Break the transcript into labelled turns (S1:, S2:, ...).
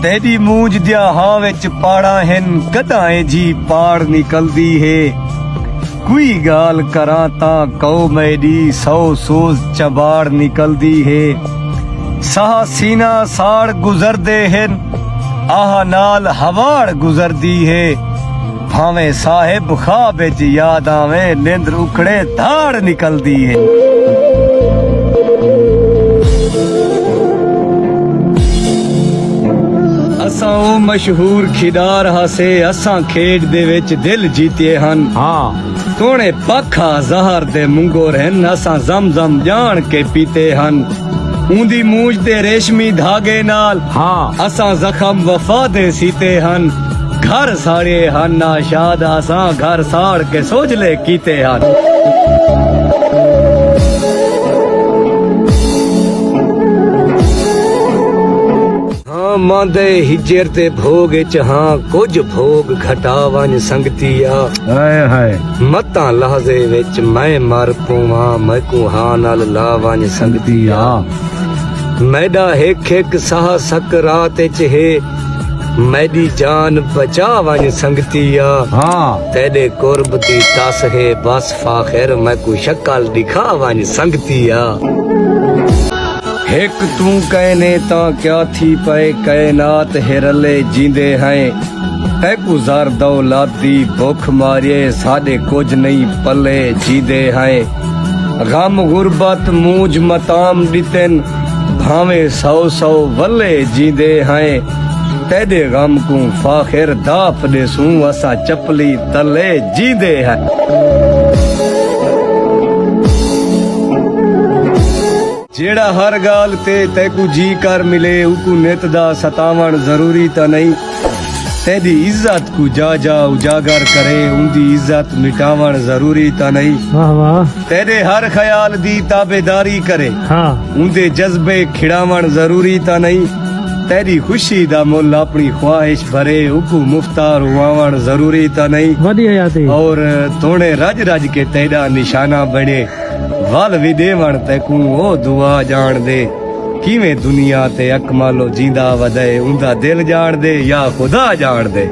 S1: तेरी मूंज दिया हाँ विच पाड़ा हिन कदाएं जी पाड़ निकलदी है कोई गाल करा ता कौ मेरी सौ सोज चबाड़ निकलदी है साह सीना साड़ गुजरदे हिन आह नाल हवाड़ गुजरदी है भावे साहिब ख्वाब विच याद आवे निंद्र उखड़े धाड़ निकलदी है। असां ओ मशहूर खिडार हासे असां खेड दे विच दिल जीते हन
S2: हाँ
S1: सोने पाखा जहर दे मुंगोर हन असां जमजम जान के पीते हन ऊंदी मूंज दे रेशमी धागे नाल
S2: हाँ
S1: असां जख्म वफा दे सीते हन घर साड़े हन नाशाद असां घर साड़ के सोजले कीते हन। हाँ मांदे हिजर ते भोग च हाँ कुछ भोग घटा वन संगतिया
S2: हाय हाय
S1: मतां लहजे विच मैं मर पवां मैकू हाँ नाल ला वन संगतिया मैडा हिक हिक साह सकरात च है मैडी जान बचा वन संगतिया
S2: हाँ
S1: तेरे कुर्ब दी तस है बस फाखिर मैकू शक्ल दिखा वन संगतिया हिक तू कहने ता क्या थी पे कायनात हिरले जींदे हैं तैकू ज़र दौलत दी भुख मारे साडे कुछ नहीं पले जींदे हैं गम गुरबत मूंज मताम दितन भावे सौ सौ वल्ले जींदे हैं तेरे गम को फाखिर दाप दे सूं असा चपली तले जींदे हैं। जेड़ा हर गाल ते तैकू जी कर मिले उकू नित दा सतावण जरूरी ता नहीं तेरी इज्जत को जा जा उजागर करे उंदी इज्जत मिटावण जरूरी ता नहीं
S2: वाह वाह
S1: तेरे हर ख्याल दी ताबेदारी करे
S2: हाँ
S1: उंदे जज्बे खिड़ावण जरूरी ता नहीं तेरी खुशी दा मुल अपनी ख्वाहिश भरे उकू मुफ्तार हुआवण जरूरी ता नहीं
S2: वधी हयाती
S1: और तोड़े रज रज के तेरा निशाना बने वल भी देवण तैकू ओ दुआ जान दे किवें दुनिया ते अकमालो जींदा वदे उंदा दिल जान दे या खुदा जान दे।